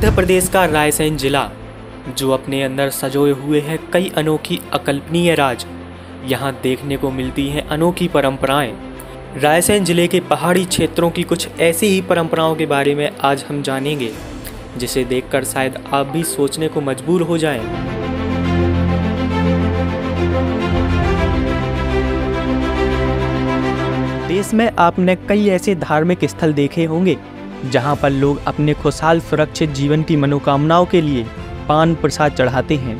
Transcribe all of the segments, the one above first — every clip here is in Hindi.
मध्य प्रदेश का रायसेन जिला, जो अपने अंदर सजोए हुए है कई अनोखी अकल्पनीय राज। यहाँ देखने को मिलती हैं अनोखी परंपराएं। रायसेन जिले के पहाड़ी क्षेत्रों की कुछ ऐसी ही परंपराओं के बारे में आज हम जानेंगे, जिसे देखकर शायद आप भी सोचने को मजबूर हो जाएं। देश में आपने कई ऐसे धार्मिक स्थल देखे होंगे जहां पर लोग अपने खुशहाल सुरक्षित जीवन की मनोकामनाओं के लिए पान प्रसाद चढ़ाते हैं,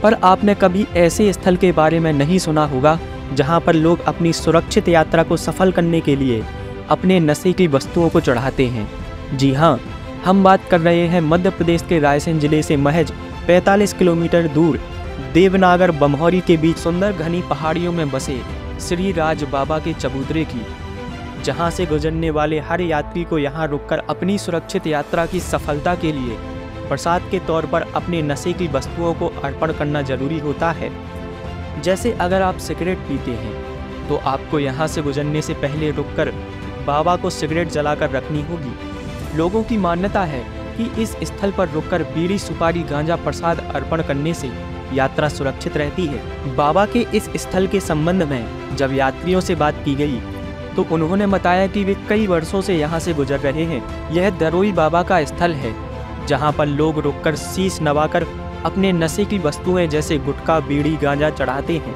पर आपने कभी ऐसे स्थल के बारे में नहीं सुना होगा जहां पर लोग अपनी सुरक्षित यात्रा को सफल करने के लिए अपने नशे की वस्तुओं को चढ़ाते हैं। जी हाँ, हम बात कर रहे हैं मध्य प्रदेश के रायसेन जिले से महज 45 किलोमीटर दूर देवनागर बमहौरी के बीच सुंदर घनी पहाड़ियों में बसे श्री राज बाबा के चबूतरे की, जहां से गुजरने वाले हर यात्री को यहां रुककर अपनी सुरक्षित यात्रा की सफलता के लिए प्रसाद के तौर पर अपने नशे की वस्तुओं को अर्पण करना जरूरी होता है। जैसे अगर आप सिगरेट पीते हैं तो आपको यहां से गुजरने से पहले रुककर बाबा को सिगरेट जलाकर रखनी होगी। लोगों की मान्यता है कि इस स्थल पर रुककर बीड़ी, सुपारी, गांजा प्रसाद अर्पण करने से यात्रा सुरक्षित रहती है। बाबा के इस स्थल के संबंध में जब यात्रियों से बात की गई तो उन्होंने बताया कि वे कई वर्षों से यहाँ से गुजर रहे हैं। यह दरोई बाबा का स्थल है जहाँ पर लोग रुककर शीश नवाकर अपने नशे की वस्तुएं जैसे गुटखा, बीड़ी, गांजा चढ़ाते हैं,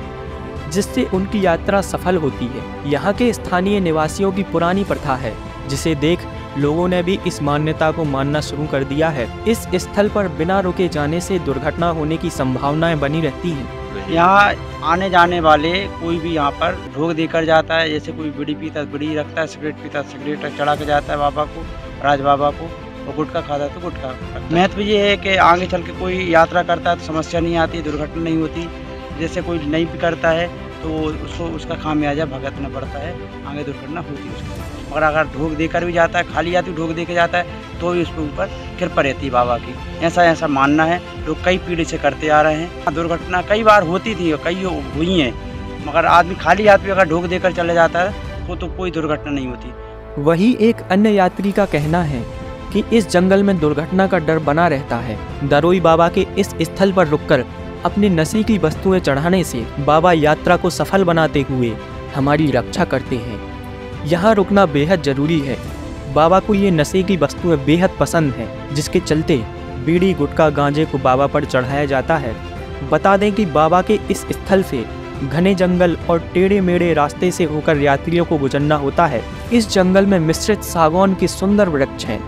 जिससे उनकी यात्रा सफल होती है। यहाँ के स्थानीय निवासियों की पुरानी प्रथा है, जिसे देख लोगों ने भी इस मान्यता को मानना शुरू कर दिया है। इस स्थल पर बिना रुके जाने से दुर्घटना होने की संभावनाएं बनी रहती हैं। यहाँ आने जाने वाले कोई भी यहाँ पर भोग देकर जाता है। जैसे कोई बीड़ी पीता है बीड़ी रखता है, सिगरेट पीता है सिगरेट चढ़ा के जाता है बाबा को, राज बाबा को, और गुटखा खाता है तो गुटखा। महत्व ये है कि आगे चल के कोई यात्रा करता है तो समस्या नहीं आती, दुर्घटना नहीं होती। जैसे कोई नहीं भी करता है तो उसको उसका खामियाजा भुगतना पड़ता है, आगे दुर्घटना होती है उसको। मगर अगर ढोक देकर भी जाता है, खाली यात्री ढोक दे के जाता है तो भी उसके ऊपर कृपा रहती है बाबा की। ऐसा मानना है, लोग कई पीढ़ी से करते आ रहे हैं। दुर्घटना कई बार होती थी और कई हुई हैं, मगर आदमी खाली यात्री अगर ढोक देकर चले जाता है तो कोई दुर्घटना नहीं होती। वही एक अन्य यात्री का कहना है कि इस जंगल में दुर्घटना का डर बना रहता है। दरोई बाबा के इस स्थल पर रुककर अपने नशे की वस्तुएं चढ़ाने से बाबा यात्रा को सफल बनाते हुए हमारी रक्षा करते हैं। यहाँ रुकना बेहद जरूरी है। बाबा को ये नशे की वस्तुएं बेहद पसंद हैं, जिसके चलते बीड़ी, गुटखा, गांजे को बाबा पर चढ़ाया जाता है। बता दें कि बाबा के इस स्थल से घने जंगल और टेढ़े मेढ़े रास्ते से होकर यात्रियों को गुजरना होता है। इस जंगल में मिश्रित सागौन के सुंदर वृक्ष हैं।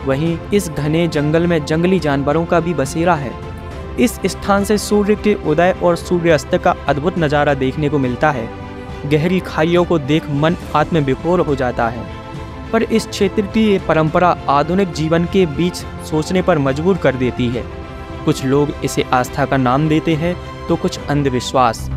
वहीं इस घने जंगल में जंगली जानवरों का भी बसेरा है। इस स्थान से सूर्य के उदय और सूर्यास्त का अद्भुत नज़ारा देखने को मिलता है। गहरी खाइयों को देख मन आत्मविभोर हो जाता है। पर इस क्षेत्र की ये परंपरा आधुनिक जीवन के बीच सोचने पर मजबूर कर देती है। कुछ लोग इसे आस्था का नाम देते हैं तो कुछ अंधविश्वास।